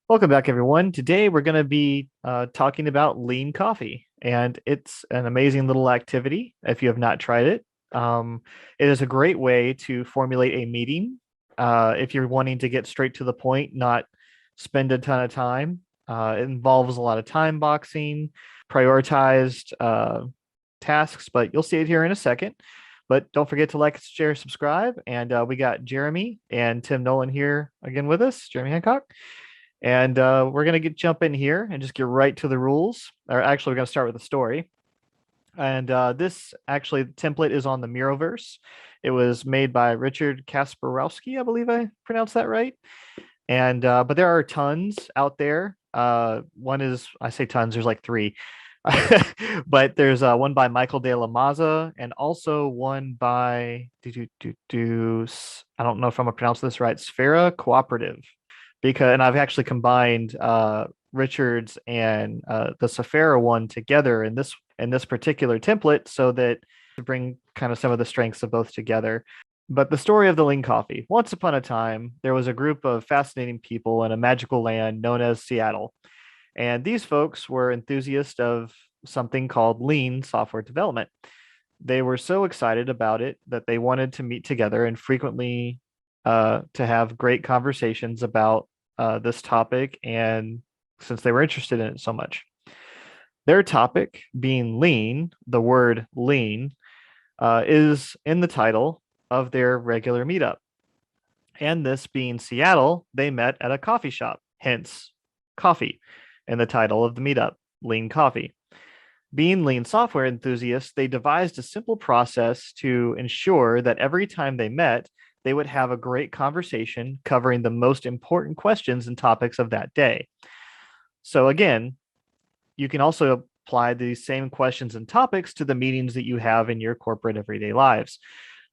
Welcome back, everyone. Today we're going to be talking about lean coffee, and it's an amazing little activity if you have not tried it. It is a great way to formulate a meeting if you're wanting to get straight to the point, not spend a ton of time. It involves a lot of time boxing, prioritized tasks, but you'll see it here in a second. But don't forget to like, share, subscribe. And we got Jeremy and Tim Nolan here again with us, Jeremy Hancock. And we're gonna jump in here and just get right to the rules. Or actually, we're gonna start with the story. And this actually template is on the Miroverse. It was made by Richard Kasparowski, I believe I pronounced that right. And but there are tons out there. One is I say tons. There's like three, but there's one by Michael De La Maza and also one by I don't know if I'm gonna pronounce this right. Sfera Cooperative because and I've actually combined Richards and the Safari one together in this particular template so that to bring kind of some of the strengths of both together. But the story of the Lean Coffee. Once upon a time, there was a group of fascinating people in a magical land known as Seattle. And these folks were enthusiasts of something called lean software development. They were so excited about it that they wanted to meet together and frequently to have great conversations about this topic. And since they were interested in it so much, their topic being lean, the word lean is in the title of their regular meetup. And this being Seattle, they met at a coffee shop, hence coffee in the title of the meetup, Lean Coffee. Being lean software enthusiasts, they devised a simple process to ensure that every time they met, they would have a great conversation covering the most important questions and topics of that day. So, again, you can also apply these same questions and topics to the meetings that you have in your corporate everyday lives.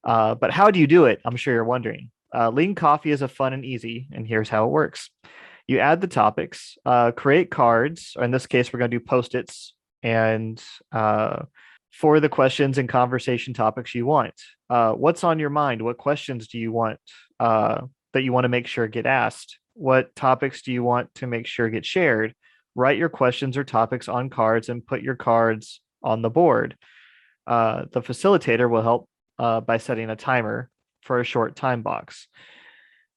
But how do you do it? I'm sure you're wondering. Lean Coffee is a fun and easy, and here's how it works. You add the topics, create cards, or in this case, we're going to do post-its, and for the questions and conversation topics you want. What's on your mind? What questions do you want that you want to make sure get asked? What topics do you want to make sure get shared? Write your questions or topics on cards and put your cards on the board. The facilitator will help by setting a timer for a short time box.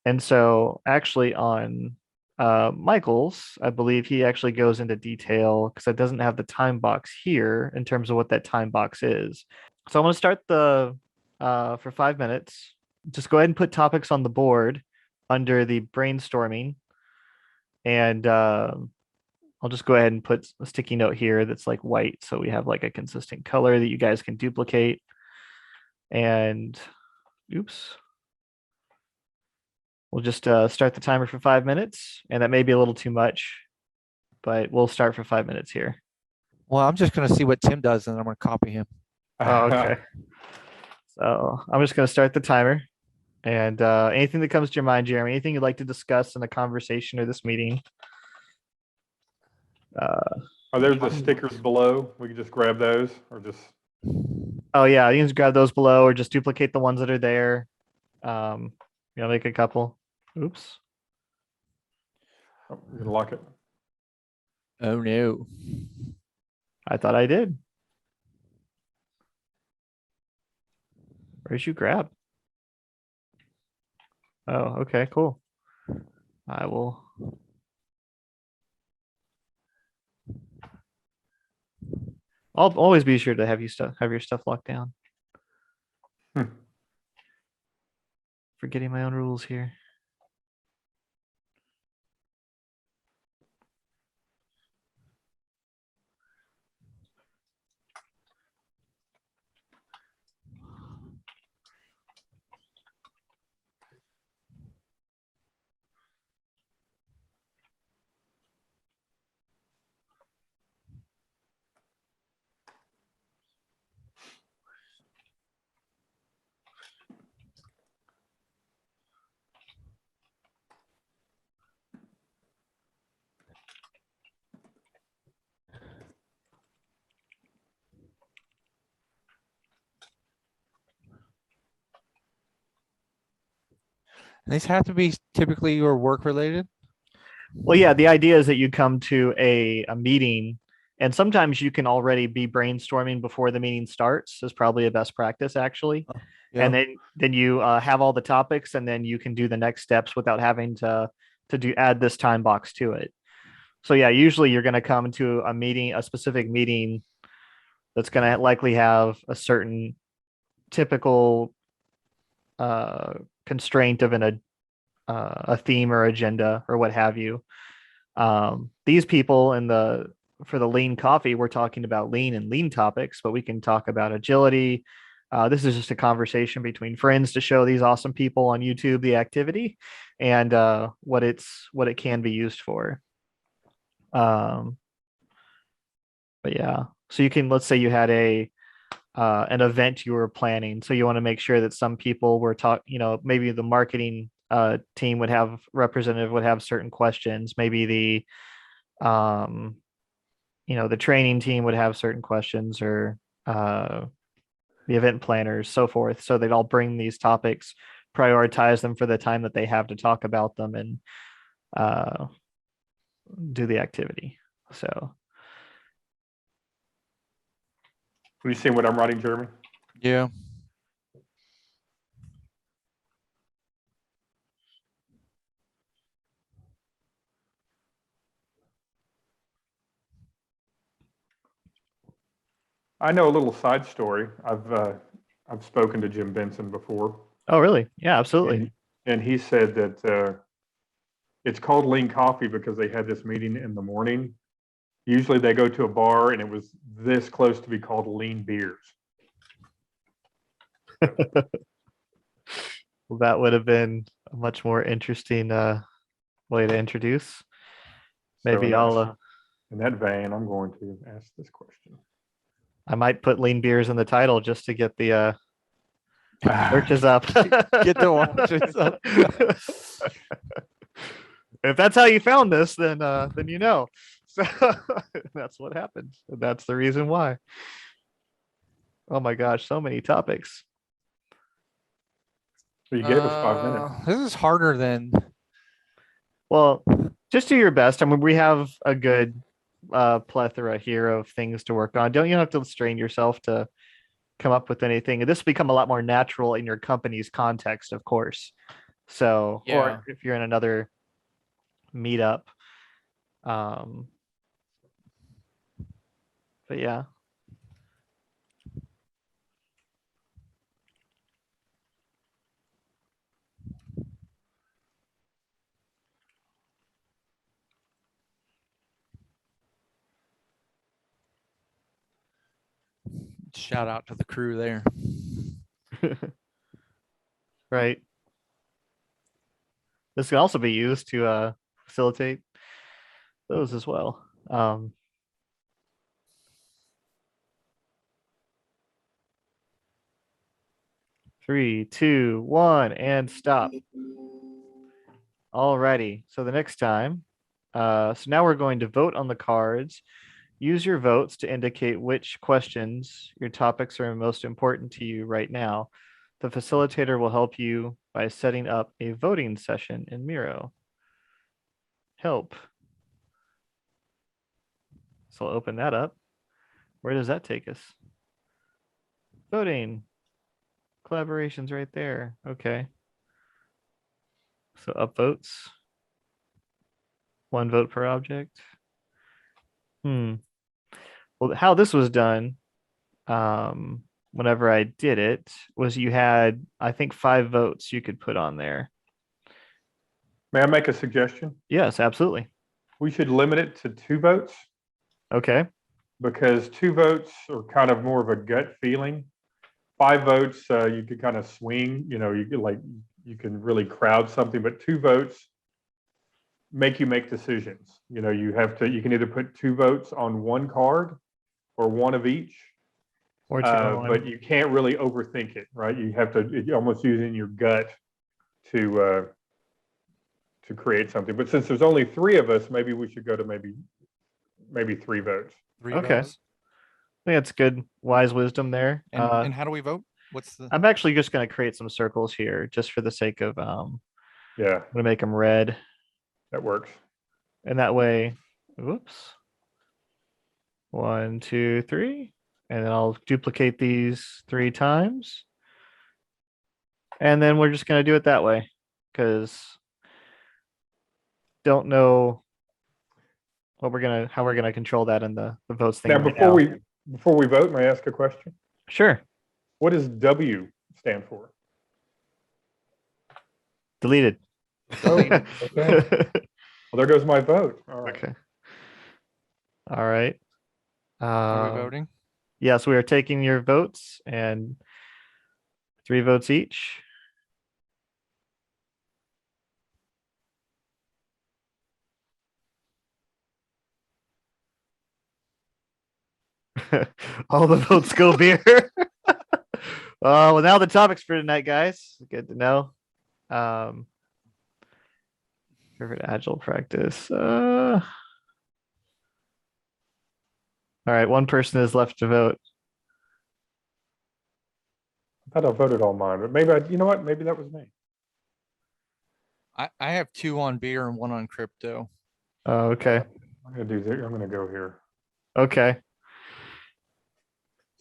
And so, actually, on Michael's, I believe he actually goes into detail because it doesn't have the time box here in terms of what that time box is. So I'm going to start the for 5 minutes. Just go ahead and put topics on the board under the brainstorming, and I'll just go ahead and put a sticky note here that's like white, so we have like a consistent color that you guys can duplicate. And oops. We'll just start the timer for 5 minutes, and that may be a little too much, but we'll start for 5 minutes here. Well, I'm just going to see what Tim does, and I'm going to copy him. Oh, okay. So I'm just going to start the timer, and anything that comes to your mind, Jeremy, anything you'd like to discuss in the conversation or this meeting. Are there the stickers below? We can just grab those or just. Oh yeah, you can just grab those below or just duplicate the ones that are there. Make a couple. Oops. Oh, you're gonna lock it. Oh no. I thought I did. Where'd you grab? Oh, okay, cool. I will. I'll always be sure to have your stuff locked down. Forgetting my own rules here. And these have to be typically your work related. Well, yeah, the idea is that you come to a meeting, and sometimes you can already be brainstorming before the meeting starts. Is probably a best practice, actually. Oh, And yeah. then you have all the topics, and then you can do the next steps without having to do add this time box to it. So yeah, usually you're going to come to a meeting, a specific meeting that's going to likely have a certain typical uh, constraint of a theme or agenda or what have you. These people in the for the lean coffee, we're talking about lean and lean topics, but we can talk about agility. This is just a conversation between friends to show these awesome people on YouTube the activity and what it can be used for. Um, but yeah, so you can let's say you had a an event you were planning, so you want to make sure that some people were maybe the marketing team would have representative would have certain questions, maybe um the training team would have certain questions or uh, the event planners, so forth. So they'd all bring these topics, prioritize them for the time that they have to talk about them, and uh, do the activity. So, You see what I'm writing, Jeremy? Yeah. I know a little side story. I've spoken to Jim Benson before, oh, really? Yeah, absolutely. and he said that it's called lean coffee because they had this meeting in the morning. Usually they go to a bar, and it was this close to be called lean beers. Well, that would have been a much more interesting way to introduce. So Maybe in that vein, I'm going to ask this question. I might put lean beers in the title just to get the searches up. Get the watches up. If that's how you found this, then you know. So that's what happened. That's the reason why. Oh my gosh, so many topics. You gave us 5 minutes. This is harder than. Well, just do your best. I mean, we have a good plethora here of things to work on. Don't you have to strain yourself to come up with anything? And this will become a lot more natural in your company's context, of course. So, Yeah. or if you're in another meetup. Um, but yeah. Shout out to the crew there. Right. This can also be used to facilitate those as well. 3, 2, 1, and stop. Alrighty. So the next time, so now we're going to vote on the cards. Use your votes to indicate which questions your topics are most important to you right now. The facilitator will help you by setting up a voting session in Miro. Help. So I'll open that up. Where does that take us? Voting. Collaboration's right there. Okay. So upvotes. 1 vote per object. Well, how this was done, whenever I did it, was you had, I think, 5 votes you could put on there. May I make a suggestion? Yes, absolutely. We should limit it to 2 votes Okay. because 2 votes are kind of more of a gut feeling. 5 votes, you could kind of swing, you can really crowd something, but 2 votes make you make decisions. You can either put 2 votes on 1 card or 1 of each. Or 2 on 1. But you can't really overthink it, right? You have to almost using your gut to create something. But since there's only 3 of us, maybe we should go to maybe 3 votes. 3 Okay. votes. I think that's good, wise wisdom there. And how do we vote? What's the? I'm actually just going to create some circles here just for the sake of Yeah, I'm going to make them red. that works. And that way, whoops. 1, 2, 3. And then I'll duplicate these 3 times. And then we're just going to do it that way because don't know how we're gonna control that in the votes thing Now, right now. before we vote, may I ask a question? Sure. What does W stand for? Deleted. Oh, okay. Well, there goes my vote. All right. Okay. All right. Are we voting? Yes, we are taking your votes and 3 votes each. All the votes go beer. Well, now the topics for tonight, guys. Good to know. Favorite Agile practice. All right, one person is left to vote. I thought I voted all mine, but you know what? Maybe that was me. I have 2 on beer and 1 on crypto. Oh, okay. I'm gonna go here. Okay.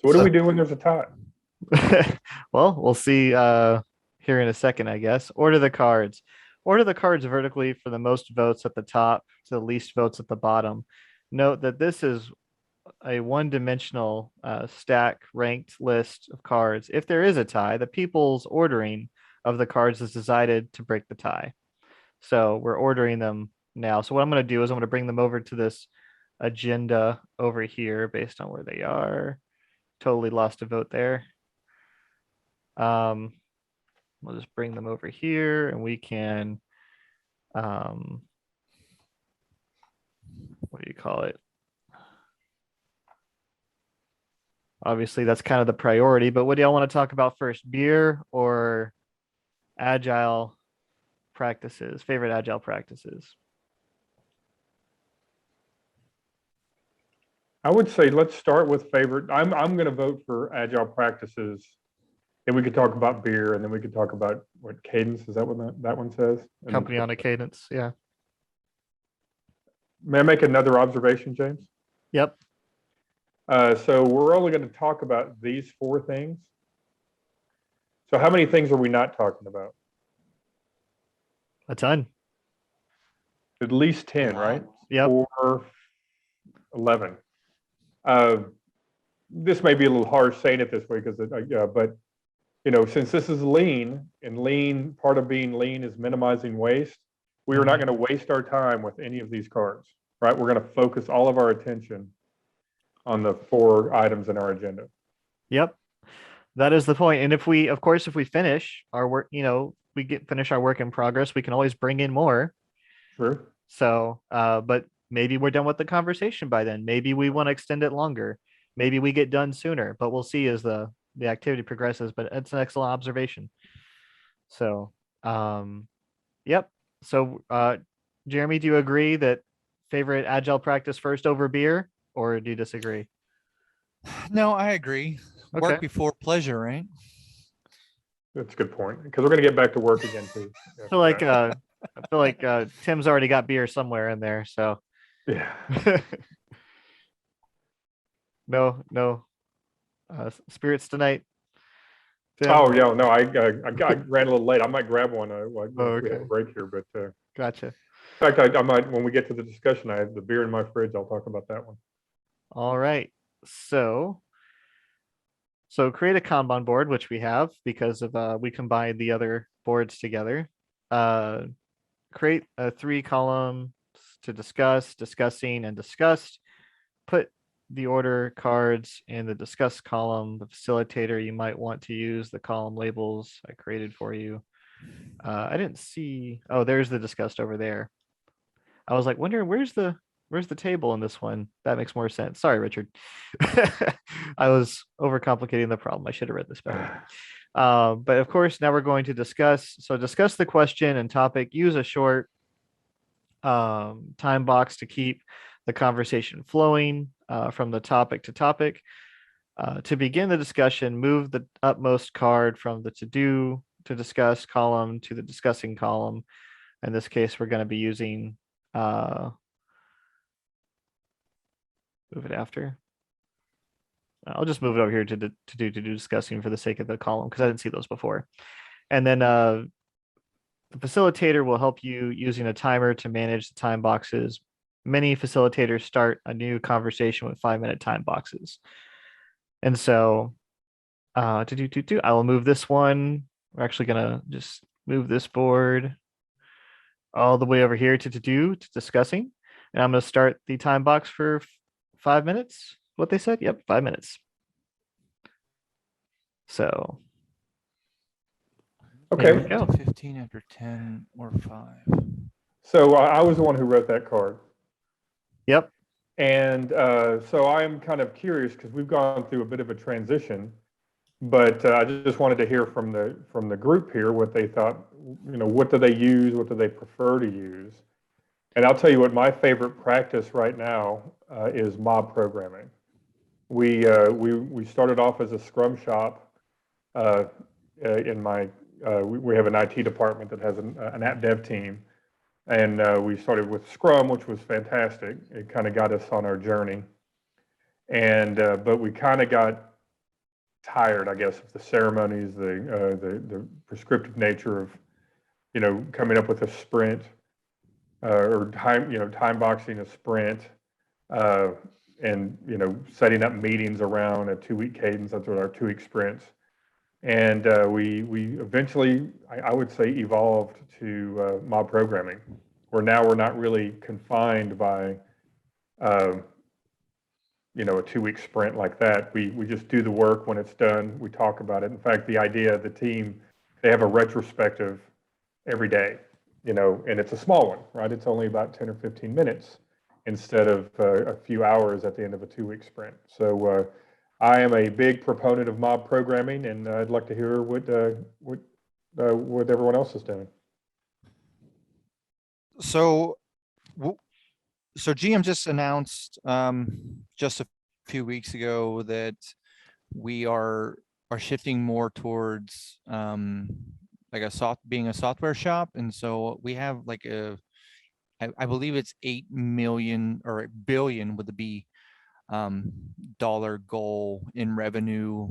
So what do we do when there's a tie? Well, we'll see here in a second, I guess. Order the cards. Order the cards vertically for the most votes at the top to the least votes at the bottom. Note that this is a one-dimensional stack ranked list of cards. If there is a tie, the people's ordering of the cards is decided to break the tie. So we're ordering them now. So what I'm going to do is I'm going to bring them over to this agenda over here based on where they are. Totally lost a vote there. We'll just bring them over here and we can, what do you call it? Obviously, that's kind of the priority, but what do y'all want to talk about first? Beer or agile practices, favorite agile practices? I would say let's start with favorite. I'm going to vote for agile practices. Then we could talk about beer, and then we could talk about what cadence is that what that one says? Company on a cadence, yeah. May I make another observation, James? Yep. So we're only going to talk about these 4 things. So how many things are we not talking about? A ton. At least 10, right? Yep. 4, 11. This may be a little harsh saying it this way because, but you know, since this is lean and lean, part of being lean is minimizing waste. We are not going to waste our time with any of these cards, right? We're going to focus all of our attention on the 4 items in our agenda. Yep. That is the point. And if we, of course, if we finish our work, you know, finish our work in progress, we can always bring in more. Sure. So, but maybe we're done with the conversation by then. Maybe we want to extend it longer. Maybe we get done sooner, but we'll see as the activity progresses. But it's an excellent observation. So, yep. So, Jeremy, do you agree that favorite agile practice first over beer, or do you disagree? No, I agree. Okay. Work before pleasure, right? That's a good point because we're going to get back to work again too. I feel like Tim's already got beer somewhere in there. So yeah. no spirits tonight. Tim? Oh yeah, no, I ran a little late. I might grab one. We have a break here, but Gotcha. in fact, I might when we get to the discussion. I have the beer in my fridge. I'll talk about that one. All right. So create a Kanban board, which we have because of we combined the other boards together. Create a 3 columns to discuss, discussing, and discussed. Put the order cards in the discuss column. The facilitator, you might want to use the column labels I created for you. I didn't see. Oh, there's the discussed over there. I was like, wondering where's the table in this one? That makes more sense. Sorry, Richard. I was overcomplicating the problem. I should have read this better. But of course, now we're going to discuss. So discuss the question and topic. Use a short time box to keep the conversation flowing from the topic to topic. To begin the discussion, move the upmost card from the to discuss column to the discussing column. In this case, we're going to be using move it after. I'll just move it over here to do discussing for the sake of the column because I didn't see those before. And then the facilitator will help you using a timer to manage the time boxes. Many facilitators start a new conversation with 5-minute time boxes. And so I will move this one. We're actually gonna just move this board all the way over here to discussing. And I'm gonna start the time box for 5 minutes. What they said? Yep, 5 minutes. So Okay. there we go. 15 after 10 or 5. So I was the one who wrote that card. Yep. And so I'm kind of curious because we've gone through a bit of a transition, but I just wanted to hear from the group here what they thought. What do they use? What do they prefer to use? And I'll tell you what my favorite practice right now is mob programming. We started off as a Scrum shop. In my we have an IT department that has an app dev team. And we started with Scrum, which was fantastic. It kind of got us on our journey. And but we kind of got tired, I guess, of the ceremonies, the prescriptive nature of, coming up with a sprint or time boxing a sprint, and setting up meetings around a 2-week cadence. That's what our 2-week sprints. And we eventually, I would say, evolved to mob programming, where now we're not really confined by, a 2-week sprint like that. We just do the work. When it's done, we talk about it. In fact, the idea, the team, they have a retrospective every day, and it's a small one, right? It's only about 10 or 15 minutes instead of a few hours at the end of a 2-week sprint. So I am a big proponent of mob programming, and I'd like to hear what everyone else is doing. So GM just announced just a few weeks ago that we are shifting more towards like being a software shop, and so we have like I believe it's 8 million or a billion with the B dollar goal in revenue.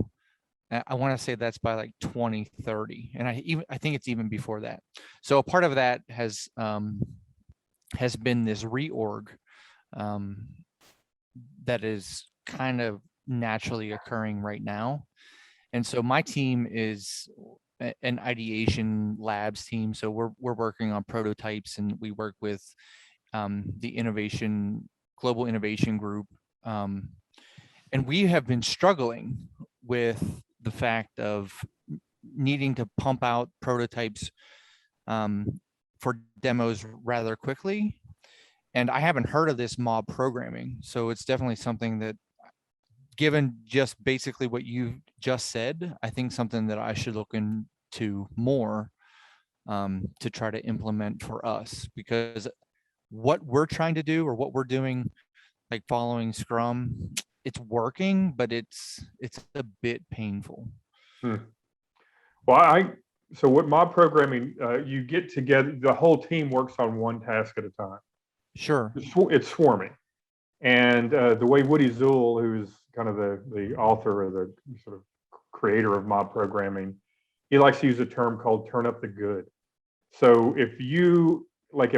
I want to say that's by like 2030, and I think it's even before that. So a part of that has been this reorg that is kind of naturally occurring right now. And so my team is an ideation labs team. So we're working on prototypes, and we work with the global innovation group. And we have been struggling with the fact of needing to pump out prototypes for demos rather quickly. And I haven't heard of this mob programming. So it's definitely something that, given just basically what you just said, I think something that I should look into more to try to implement for us, because what we're trying to do, or what we're doing, like following Scrum, it's working, but it's a bit painful. Well, so what mob programming, you get together, the whole team works on one task at a time. Sure. It's swarming. And the way Woody Zuhl, who's kind of the author or the sort of creator of mob programming, he likes to use a term called turn up the good. So if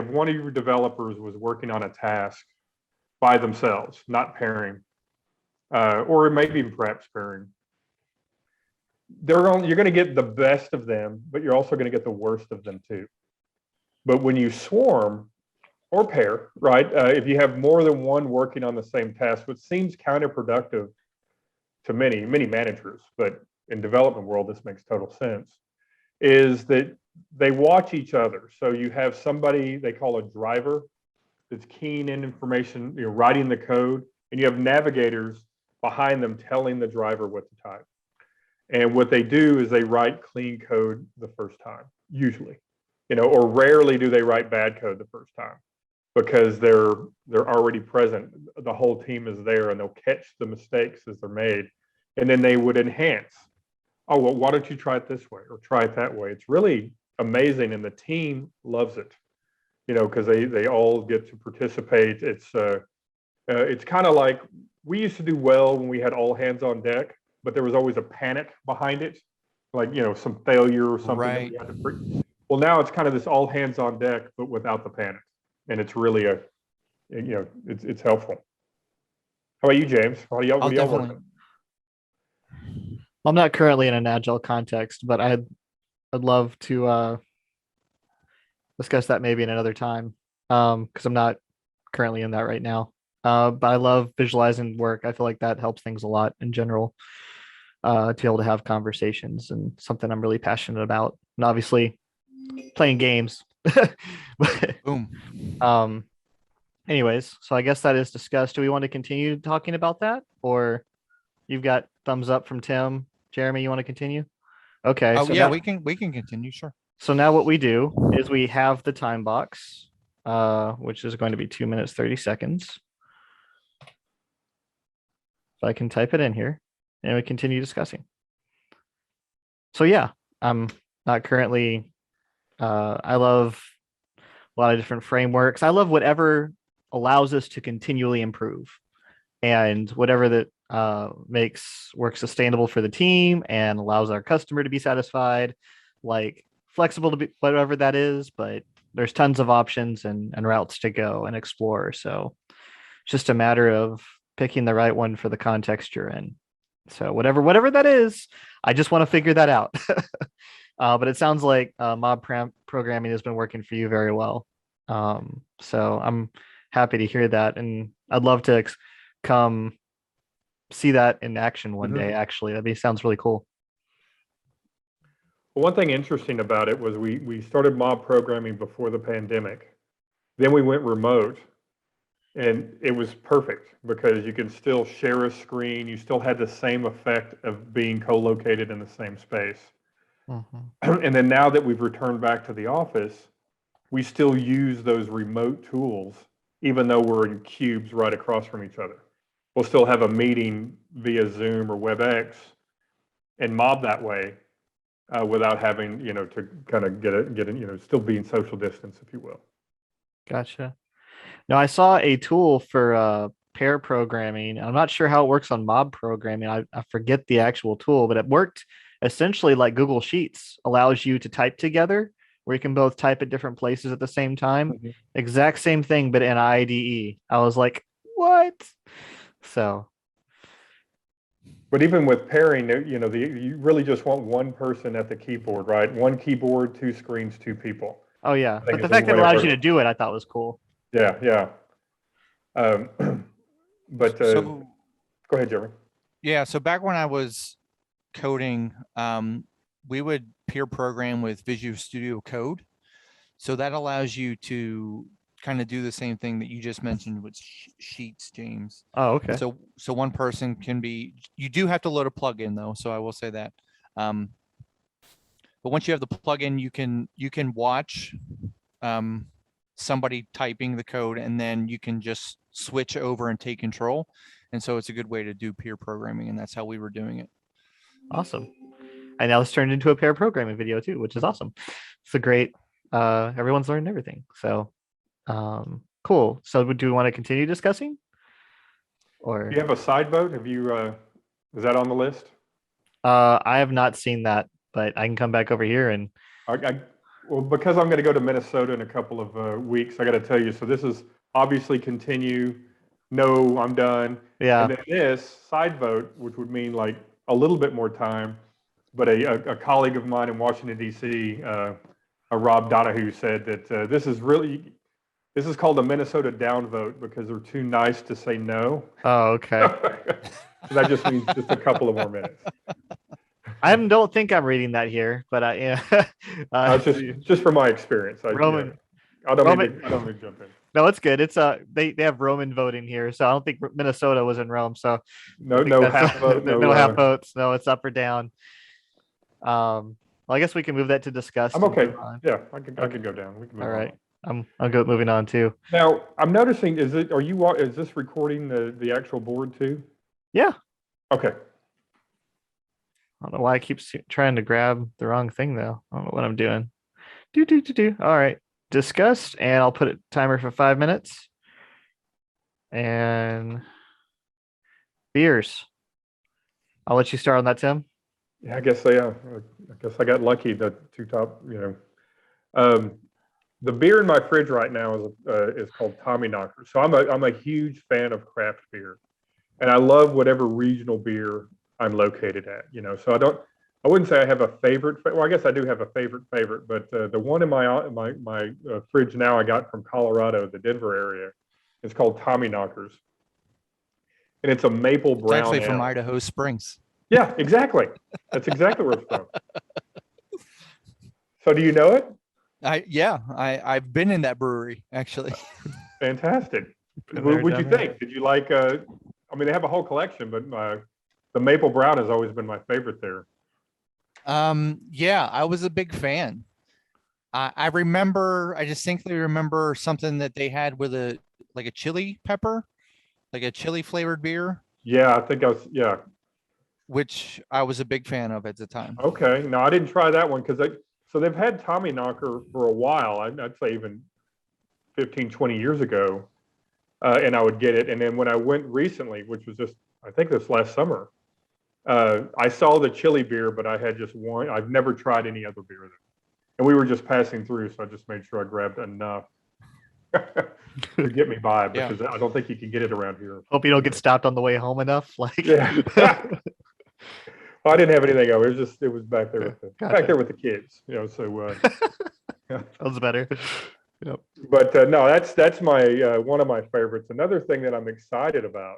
one of your developers was working on a task by themselves, not pairing, or maybe even perhaps pairing, you're going to get the best of them, but you're also going to get the worst of them too. But when you swarm or pair, right, if you have more than one working on the same task, which seems counterproductive to many managers, but in development world, this makes total sense, is that they watch each other. So you have somebody they call a driver that's keen in information, writing the code, and you have navigators behind them telling the driver what to type. And what they do is they write clean code the first time, usually, or rarely do they write bad code the first time, because they're already present. The whole team is there, and they'll catch the mistakes as they're made, and then they would enhance. Oh, well, why don't you try it this way or try it that way? It's really amazing, and the team loves it, because they all get to participate. It's kind of like we used to do well when we had all hands on deck, but there was always a panic behind it, like, some failure or something that Right. we had to. Well, now it's kind of this all hands on deck, but without the panic, and it's really it's helpful. How about you, James? What I'll do y'all work definitely. on? I'm not currently in an agile context, but I'd love to discuss that maybe in another time. Because I'm not currently in that right now. But I love visualizing work. I feel like that helps things a lot in general. To be able to have conversations and something I'm really passionate about. And obviously playing games. But Boom. um anyways, so I guess that is discussed. Do we want to continue talking about that? Or you've got thumbs up from Tim. Jeremy, you want to continue? Okay, Oh so yeah, now we can continue. Sure. what we do is we have the time box, which is going to be 2 minutes 30 seconds. So I can type it in here and we continue discussing. So yeah, I'm not currently I love a lot of different frameworks. I love whatever allows us to continually improve and whatever that makes work sustainable for the team and allows our customer to be satisfied, like flexible to be whatever that is, but there's tons of options and routes to go and explore. So it's just a matter of picking the right one for the context you're in. So whatever that is, I just want to figure that out. But it sounds like programming has been working for you very well. So I'm happy to hear that, and I'd love to come see that in action one day. Actually, sounds really cool. Well, one thing interesting about it was we started mob programming before the pandemic. Then we went remote, and it was perfect because you can still share a screen. You still had the same effect of being co-located in the same space. And then now that we've returned back to the office, we still use those remote tools, even though we're in cubes right across from each other. We'll still have a meeting via Zoom or WebEx and mob that way without having, to kind of get it, still being social distance, if you will. Gotcha. Now I saw a tool for pair programming. I'm not sure how it works on mob programming. I forget the actual tool, but it worked essentially like Google Sheets allows you to type together where you can both type at different places at the same time. Exact same thing, but in IDE. I was like, what? So, but even with pairing, you really just want one person at the keyboard, right? One keyboard, two screens, two people. oh yeah, but think the is the fact that it way it allows you to works. do it, I thought was cool. Yeah. But So go ahead, Jeremy. yeah, so back when I was coding, we would peer program with Visual Studio Code. So that allows you to kind of do the same thing that you just mentioned with Sheets, James. Oh, okay. So one person can be. You do have to load a plugin though, so I will say that. But once you have the plugin, you can watch somebody typing the code, and then you can just switch over and take control. And so it's a good way to do peer programming, and that's how we were doing it. Awesome. And now it's turned into a pair programming video too, which is awesome. It's a great. Everyone's learned everything. So, cool. So, do we want to continue discussing? Or Do you have a side vote? Have you? Is that on the list? I have not seen that, but I can come back over here and. Well, because I'm going to go to Minnesota in a couple of weeks, I got to tell you. So this is obviously continue. No, I'm done. Yeah. And then this side vote, which would mean like a little bit more time, but a colleague of mine in Washington D.C., Rob Donahue, said that this is called a Minnesota downvote because they're too nice to say no. Oh, okay. So that just means just a couple of more minutes. I don't think I'm reading that here, but yeah. Just from my experience. Roman. I don't mean to jump in. No, it's good. It's they have Roman voting here, so I don't think Minnesota was in Rome. So no half vote, no half votes. No, it's up or down. Well, I guess we can move that to discuss. I'm okay. Yeah, I can go down. We can move All right. on. I'll go moving on too. Now I'm noticing. Is this recording the actual board too? Yeah. Okay. I don't know why I keep trying to grab the wrong thing though. I don't know what I'm doing. All right. Discussed, and I'll put a timer for 5 minutes. And Beers. I'll let you start on that, Tim. Yeah, I guess so, yeah. I guess I got lucky. The two top, Um, the beer in my fridge right now is called Tommy Knocker. So I'm a huge fan of craft beer, and I love whatever regional beer I'm located at. So I wouldn't say I have a favorite. Well, I guess I do have a favorite, but the one in my fridge now I got from Colorado, the Denver area. It's called Tommy Knockers, and it's a maple It's brown actually from ale. Idaho Springs. Yeah, exactly. That's exactly where it's from. So do you know it? I've been in that brewery actually. Fantastic. Been What there, would you done that. think? Did you like? I mean, they have a whole collection, but the maple brown has always been my favorite there. Yeah, I was a big fan. I distinctly remember something that they had with a like a chili pepper, like a chili flavored beer, Yeah, I think I was. Yeah. which I was a big fan of at the time. Okay. No, I didn't try that one because so they've had Tommy Knocker for a while. I'd say even 15, 20 years ago, and I would get it. And then when I went recently, which was just I think this last summer, I saw the chili beer, but I had just one. I've never tried any other beer there. And we were just passing through, so I just made sure I grabbed enough to get me by because I don't think you can get it around here. Hope you don't get stopped on the way home enough. Like, Yeah. I didn't have anything over. It was back there with Gotcha. the kids. So Sounds better. Yep. but no, that's my one of my favorites. Another thing that I'm excited about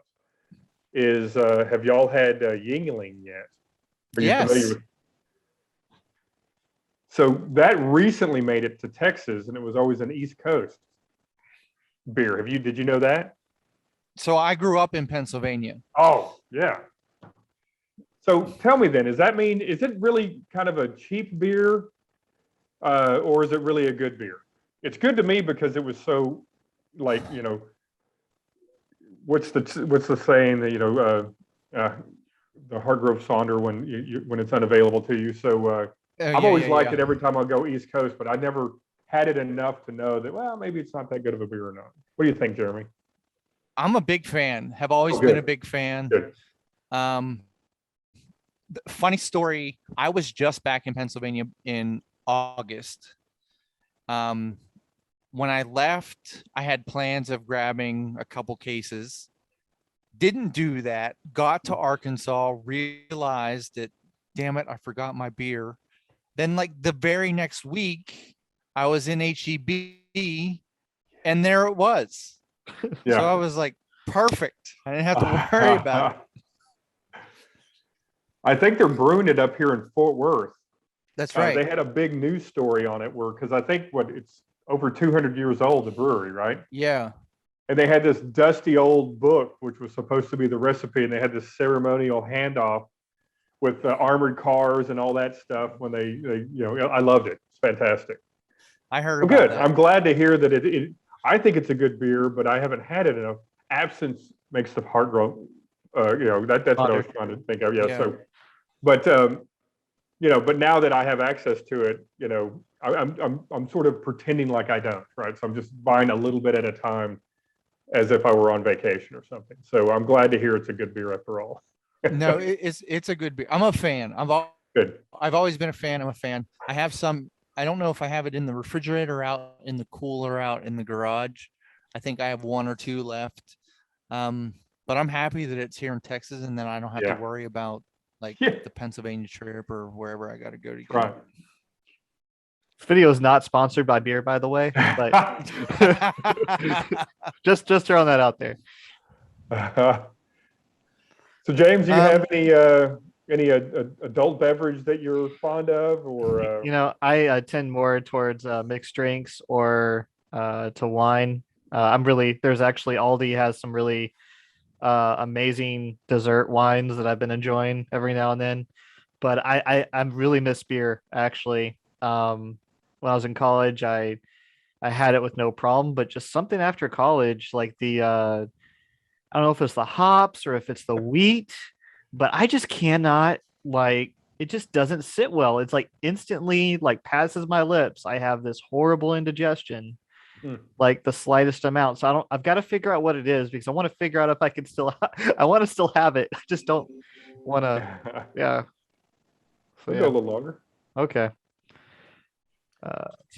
is have y'all had Yingling yet? Are you familiar Yes. with? So that recently made it to Texas, and it was always an East Coast beer. Did you know that? So I grew up in Pennsylvania. Oh, yeah. So tell me then, is it really kind of a cheap beer, or is it really a good beer? It's good to me because it was so, like, what's the saying that the Hartgrove Sonder when it's unavailable to you. So I've always liked it every time I go East Coast, but I never had it enough to know that, well, maybe it's not that good of a beer or not. What do you think, Jeremy? I'm a big fan. Have always been a big fan. Good. Funny story. I was just back in Pennsylvania in August. When I left, I had plans of grabbing a couple cases. Didn't do that. Got to Arkansas, realized that, damn it, I forgot my beer. Then, like the very next week, I was in HEB, and there it was. Yeah. So I was like, perfect. I didn't have to worry about it. I think they're brewing it up here in Fort Worth. That's right. They had a big news story on it because I think it's over 200 years old, the brewery, right? Yeah. And they had this dusty old book, which was supposed to be the recipe, and they had this ceremonial handoff with armored cars and all that stuff. When I loved it. It's fantastic. I heard about good. That. I'm glad to hear that I think it's a good beer, but I haven't had it enough. Absence makes the heart grow. That's what I was trying to think of. Yeah. So, but but now that I have access to it, I'm sort of pretending like I don't, right? So I'm just buying a little bit at a time, as if I were on vacation or something. So I'm glad to hear it's a good beer after all. No, it's a good beer. I'm a fan. I've always been a fan. I'm a fan. I have some. I don't know if I have it in the refrigerator, out in the cooler, out in the garage. I think I have one or two left. But I'm happy that it's here in Texas, and then I don't have to worry about the Pennsylvania trip or wherever I got to go to get Right. it. This video is not sponsored by beer, by the way, but just throwing that out there. So James, do you have any adult beverage that you're fond of, or I tend more towards mixed drinks or to wine. There's actually Aldi has some really amazing dessert wines that I've been enjoying every now and then. But I really miss beer actually. When I was in college, I had it with no problem, but just something after college, like I don't know if it's the hops or if it's the wheat, but I just cannot, it just doesn't sit well. It's like instantly passes my lips. I have this horrible indigestion. Hmm. like the slightest amount. So I've got to figure out what it is because I want to figure out if I can still, I want to still have it. I just don't want to, yeah. So We'll go a yeah. little longer. Okay.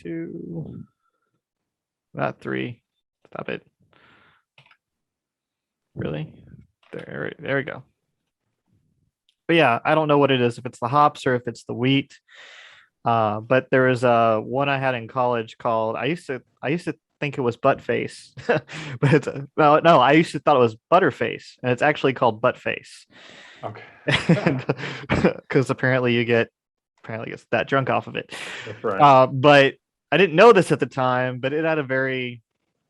2, not 3. Stop it. Really? There we go. But yeah, I don't know what it is, if it's the hops or if it's the wheat. But there was one I had in college called I used to think it was butt face, but no, I used to thought it was butterface, and it's actually called butt face. Okay. And because apparently gets that drunk off of it. That's right. But I didn't know this at the time, but it had a very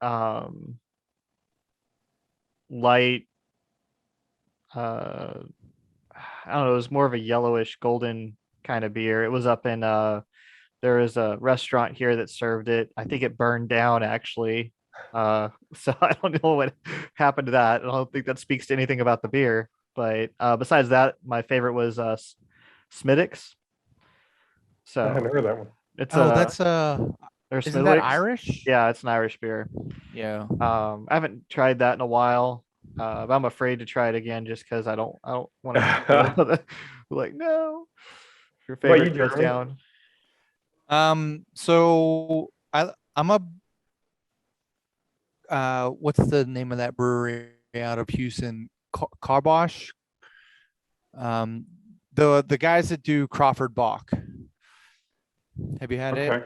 um light uh I don't know, it was more of a yellowish golden kind of beer. It was up in there is a restaurant here that served it. I think it burned down actually. So I don't know what happened to that. I don't think that speaks to anything about the beer. But besides that, my favorite was Smittix. I hadn't So heard that one. it's Oh, a that's or isn't that Smithwick's. Irish? Yeah, it's an Irish beer. Yeah. I haven't tried that in a while. But I'm afraid to try it again just because I don't want to like no. If your What about you, favorite goes Jeremy? down. So I'm a what's the name of that brewery out of Houston? Carbosh. Um, the guys that do Crawford Bach. Have you had it? Okay.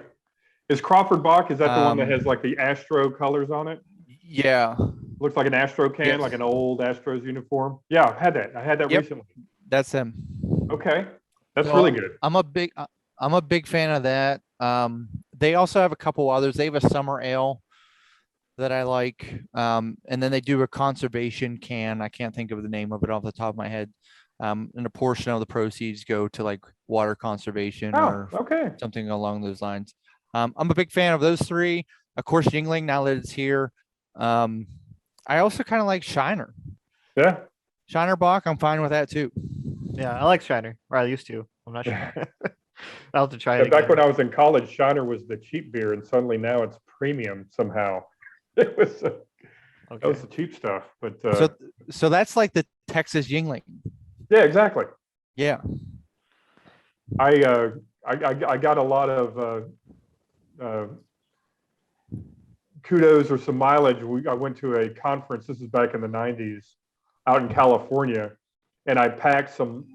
Is Crawford Bach, is that the one that has Um, like the Astro colors on it? yeah. Looks like an Astro can, like Yes. an old Astros uniform. Yeah, I've had that. I had that Yep. recently. That's them. Okay. That's really So good. I'm a big fan of that. They also have a couple others. They have a summer ale that I like. And then they do a conservation can. I can't think of the name of it off the top of my head. And a portion of the proceeds go to like water conservation Oh, or okay. something along those lines. I'm a big fan of those three. Of course, Yingling, now that it's here. Um, I also kind of like Shiner. Yeah. Shiner Bock, I'm fine with that too. Yeah, I like Shiner, or I used to. I'm not sure. I'll have to try Yeah, it back when again. I was in college, Shiner was the cheap beer, and suddenly now it's premium somehow. It was that was Okay. the cheap stuff, but So so that's like the Texas Yingling. yeah, exactly. Yeah. I uh, I got a lot of uh, kudos or some mileage. I went to a conference. This is back in the '90s, out in California, and I packed some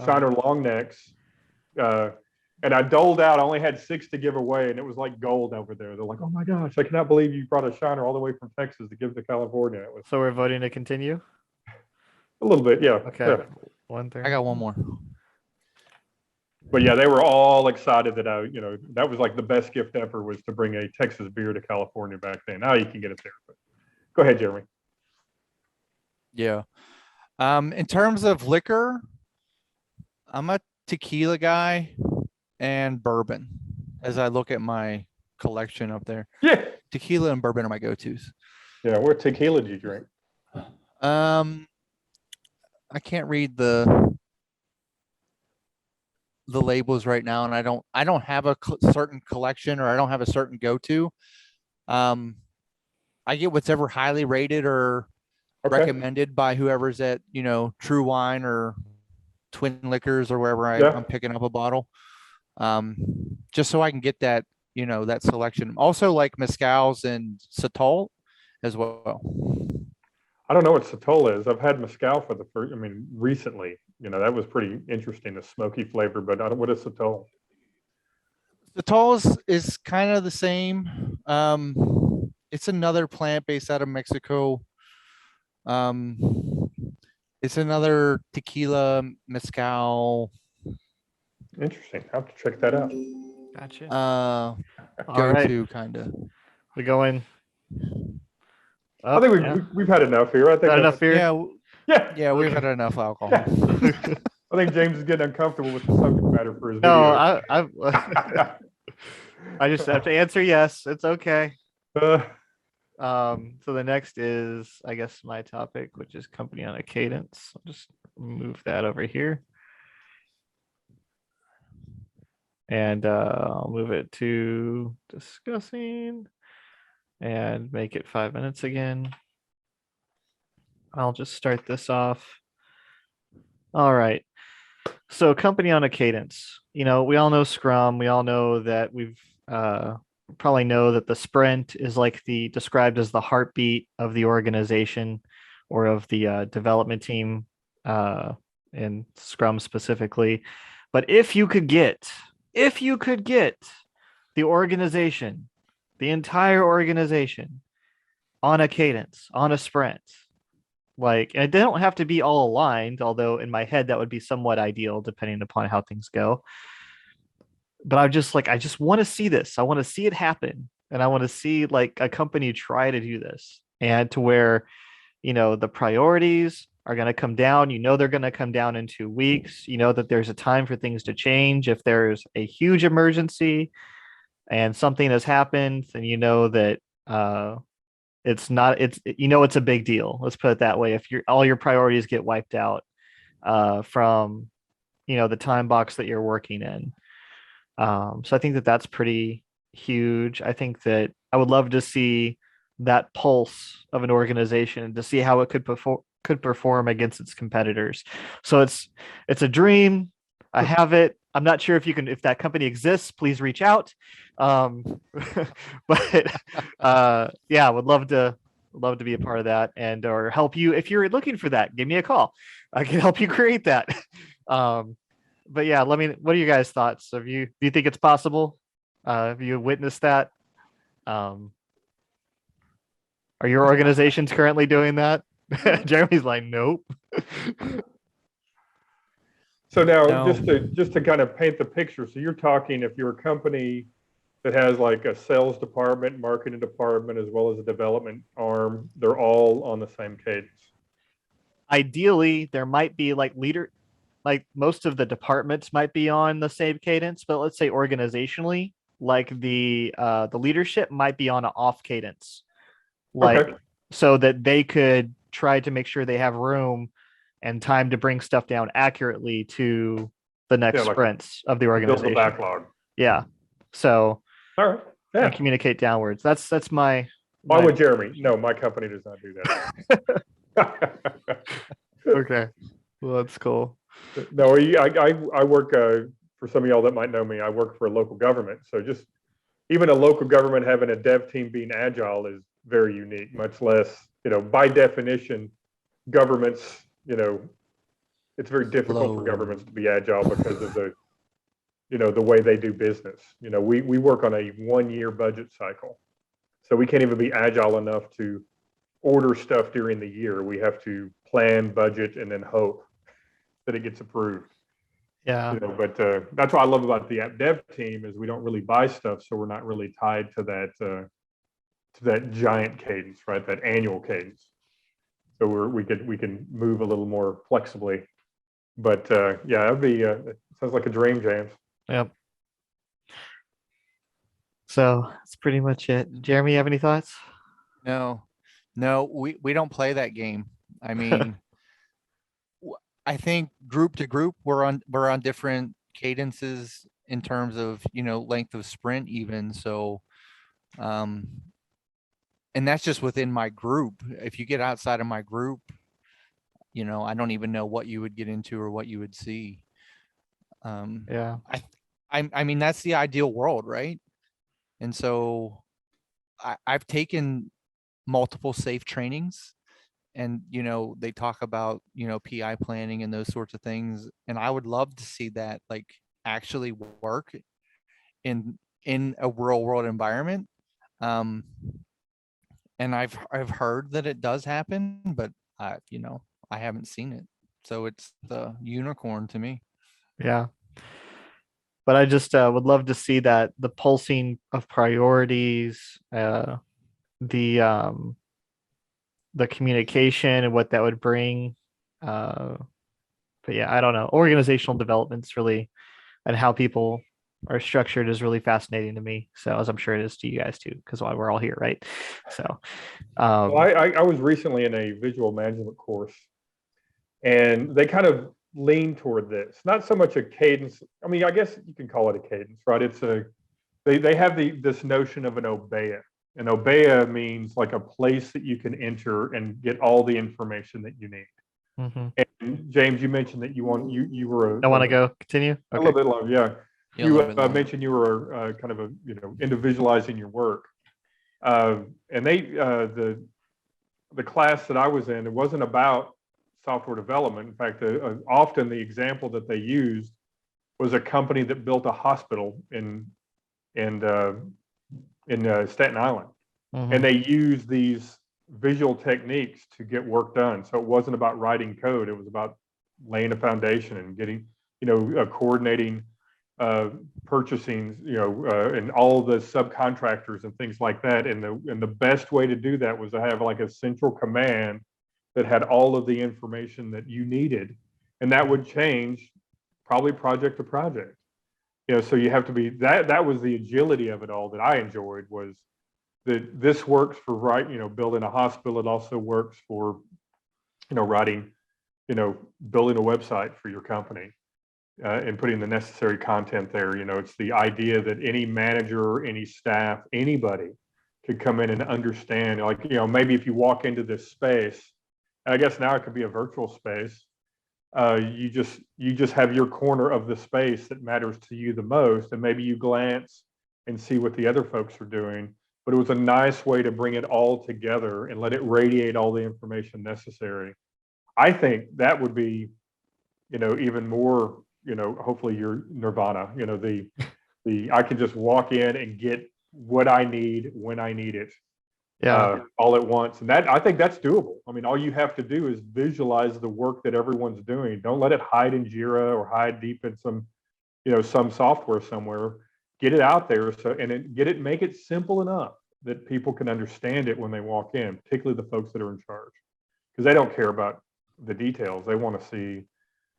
Shiner long necks, uh, and I doled out. I only had 6 to give away, and it was like gold over there. They're like, "Oh my gosh, I cannot believe you brought a Shiner all the way from Texas to give to California." It was So we're voting to continue. a little bit, yeah, Okay. yeah. I 1:30. got one more. But yeah, they were all excited that that was like the best gift ever was to bring a Texas beer to California back then. Now you can get it there. But go ahead, Jeremy. Yeah. In terms of liquor, I'm a tequila guy and bourbon as I look at my collection up there. Yeah, Tequila and bourbon are my go-tos. yeah. What tequila do you drink? Um, I can't read the labels right now, and I don't have a certain collection or I don't have a certain go-to. Um, I get whatever highly rated or Okay. recommended by whoever's at, True Wine or Twin Liquors or wherever Yeah. I'm picking up a bottle. Um, just so I can get that, that selection. Also like mezcals and Satol as well. I don't know what Satol is. I've had mezcal for the first. I mean, recently. That was pretty interesting, the smoky flavor. But I don't. What is Satol? Satol is kind of the same. It's another plant based out of Mexico. Um, it's another tequila mezcal Interesting. I have to check that out. Gotcha. uh All go right. to kind of. We going I up? think Yeah. we've had enough here. I think Not that's enough beer? yeah. Yeah, we've Okay. had enough alcohol. Yeah. I think James is getting uncomfortable with the subject matter for his No, video. I just have to answer yes. It's okay. Uh, So the next is, I guess, my topic, which is company on a cadence. I'll just move that over here. And I'll move it to discussing. and make it 5 minutes again. I'll just start this off. All right. So company on a cadence. We all know Scrum. We all know that we've probably know that the sprint is like described as the heartbeat of the organization or of the development team in Scrum specifically. But if you could get the organization, the entire organization on a cadence, on a sprint, and they don't have to be all aligned, although in my head that would be somewhat ideal depending upon how things go. But I just want to see this. I want to see it happen. And I want to see like a company try to do this and to where, the priorities are going to come down. They're going to come down in 2 weeks. That there's a time for things to change. If there's a huge emergency and something has happened, then that it's not, it's a big deal. Let's put it that way. If all your priorities get wiped out from, the time box that you're working in. So I think that that's pretty huge. I think that I would love to see that pulse of an organization to see how it could perform against its competitors. So it's a dream. I have it. I'm not sure if that company exists, please reach out. But yeah, I would love to be a part of that or help you. If you're looking for that, give me a call. I can help you create that. But yeah, what are your guys' thoughts? Do you think it's possible? Have you witnessed that? Are your organizations currently doing that? Jeremy's like, nope. So now, No. just to kind of paint the picture, so you're talking if you're a company that has like a sales department, marketing department, as well as a development arm, they're all on the same cadence. Ideally, there might be like most of the departments might be on the same cadence, but let's say organizationally, like the leadership might be on an off cadence, Okay. so that they could try to make sure they have room and time to bring stuff down accurately to the next sprints of the organization. Build the backlog. Yeah. So all right. Yeah. And communicate downwards. That's my. Why would Jeremy? No, my company does not do that. Okay. Well, that's cool. No, I work for some of y'all that might know me. I work for a local government, so just even a local government having a dev team being agile is very unique. Much less, by definition, governments. It's very difficult for governments to be agile because of the way they do business. We work on a 1-year budget cycle, so we can't even be agile enough to order stuff during the year. We have to plan, budget, and then hope that it gets approved. Yeah. But that's what I love about the app dev team is we don't really buy stuff, so we're not really tied to that giant cadence, right? That annual cadence. So we can move a little more flexibly. But yeah, that'd be it sounds like a dream, James. Yep. So that's pretty much it. Jeremy, you have any thoughts? No, we don't play that game. I mean, I think group to group, we're on different cadences in terms of, length of sprint even. So, and that's just within my group. If you get outside of my group, I don't even know what you would get into or what you would see. Yeah. I mean, that's the ideal world, right? And so I've taken multiple safe trainings and, they talk about, PI planning and those sorts of things. And I would love to see that like actually work in a real world environment. And I've heard that it does happen, but I haven't seen it. So it's the unicorn to me. Yeah. But I just would love to see that the pulsing of priorities, the communication and what that would bring. But yeah, I don't know. Organizational development's really, and how people are structured is really fascinating to me. So as I'm sure it is to you guys too, because we're all here, right? So well, I was recently in a visual management course, and they kind of lean toward this. Not so much a cadence. I mean, I guess you can call it a cadence, right? It's they have this notion of an obeya, And Obeya means like a place that you can enter and get all the information that you need. Mm-hmm. And James, you mentioned that you were I want to go continue. a Okay. little bit long, yeah. Yeah, a You little bit longer. mentioned you were kind of into visualizing your work, and the class that I was in, it wasn't about software development. In fact, often the example that they used was a company that built a hospital in Staten Island, Mhm. and they used these visual techniques to get work done. So it wasn't about writing code; it was about laying a foundation and getting, coordinating purchasing, and all the subcontractors and things like that. And the best way to do that was to have like a central command that had all of the information that you needed, and that would change probably project to project. So you have to be that was the agility of it all that I enjoyed, was that this works for building a hospital. It also works for, writing, building a website for your company. And putting the necessary content there. It's the idea that any manager, any staff, anybody could come in and understand, like, maybe if you walk into this space, I guess now it could be a virtual space. You just have your corner of the space that matters to you the most, and maybe you glance and see what the other folks are doing. But it was a nice way to bring it all together and let it radiate all the information necessary. I think that would be, even more, hopefully your nirvana, the I can just walk in and get what I need when I need it, Yeah. all at once. And I think that's doable. I mean, all you have to do is visualize the work that everyone's doing. Don't let it hide in Jira or hide deep in some software somewhere. Get it out there, make it simple enough that people can understand it when they walk in, particularly the folks that are in charge, because they don't care about the details. They want to see,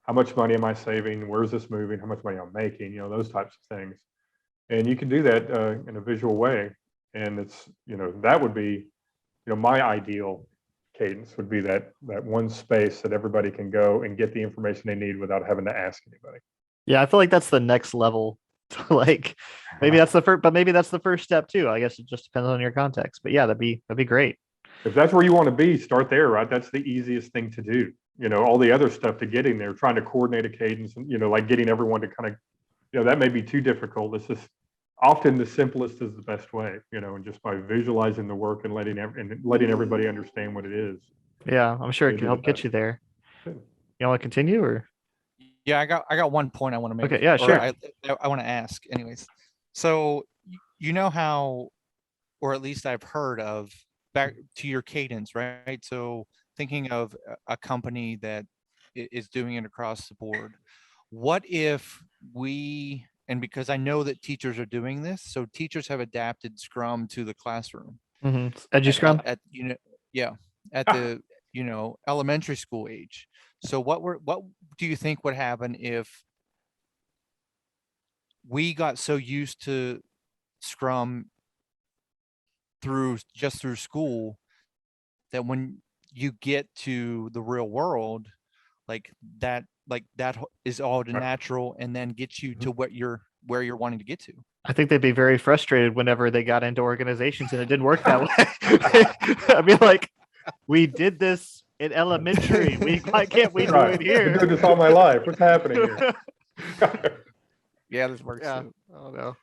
how much money am I saving? Where's this moving? How much money I'm making? Those types of things. And you can do that in a visual way. And it's, that would be, my ideal cadence would be that one space that everybody can go and get the information they need without having to ask anybody. Yeah, I feel like that's the next level. Like maybe that's the first, but maybe that's the first step too. I guess it just depends on your context. But yeah, that'd be great. If that's where you want to be, start there, right? That's the easiest thing to do. All the other stuff to get in there, trying to coordinate a cadence and, like getting everyone to kind of, that may be too difficult. It's just often the simplest is the best way, and just by visualizing the work and letting everybody understand what it is. Yeah, I'm sure it can help get you there. You want to continue or? Yeah, I got one point I want to make. Okay, yeah, sure. I want to ask anyways. So you know how, or at least I've heard of, back to your cadence, right? So thinking of a company that is doing it across the board, what if we, and because I know that teachers are doing this, so teachers have adapted Scrum to the classroom. Mm-hmm. Edgy Scrum? At the elementary school age. So what do you think would happen if we got so used to Scrum through school that when you get to the real world, like that is all natural and then gets you to where you're wanting to get to? I think they'd be very frustrated whenever they got into organizations and it didn't work that way. I mean, like, we did this in elementary. Why can't we do it here? I've been doing this all my life. What's happening here? Yeah, this works. Yeah. Too. Oh no.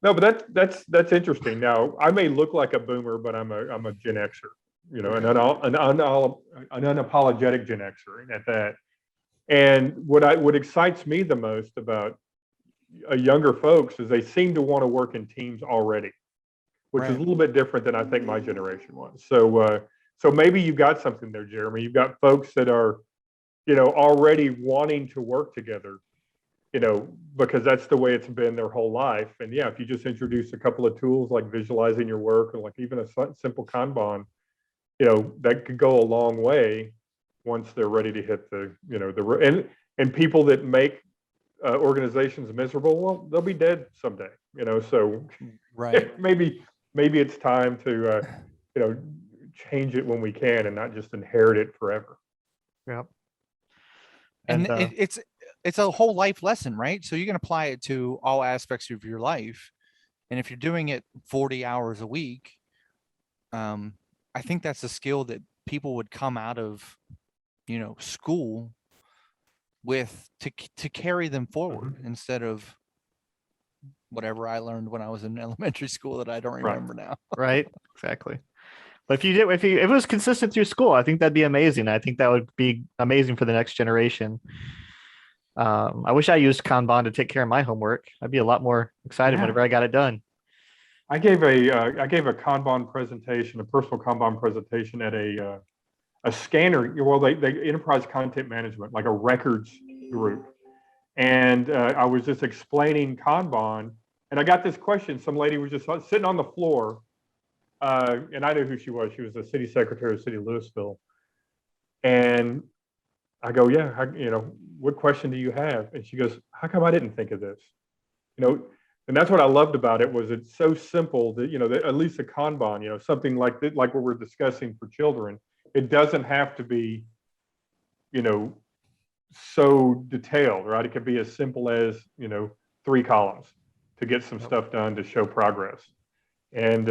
No, but that's interesting. Now, I may look like a boomer, but I'm a Gen Xer, an unapologetic Gen Xer at that. And what excites me the most about younger folks is they seem to want to work in teams already, which is a little bit different than I think my generation was. So maybe you've got something there, Jeremy. You've got folks that are, already wanting to work together, because that's the way it's been their whole life. And yeah, if you just introduce a couple of tools like visualizing your work, or like even a simple Kanban, that could go a long way once they're ready to hit and people that make organizations miserable, well, they'll be dead someday, so right. maybe it's time to change it when we can and not just inherit it forever. Yeah. And it's a whole life lesson, right? So you can apply it to all aspects of your life. And if you're doing it 40 hours a week, I think that's a skill that people would come out of, school with to carry them forward instead of whatever I learned when I was in elementary school that I don't remember now. Right. Exactly. But if it was consistent through school, I think that'd be amazing. I think that would be amazing for the next generation. I wish I used Kanban to take care of my homework. I'd be a lot more excited Yeah. whenever I got it done. I gave a Kanban presentation, a personal Kanban presentation at a scanner. Well, they enterprise content management, like a records group, and I was just explaining Kanban, and I got this question. Some lady was just sitting on the floor, and I knew who she was. She was the city secretary of the city of Louisville, and I go, yeah, what question do you have? And she goes, how come I didn't think of this? And that's what I loved about it, was it's so simple that, that at least a Kanban, something like that, like what we're discussing for children, it doesn't have to be, so detailed, right? It could be as simple as, 3 columns to get some stuff done to show progress. And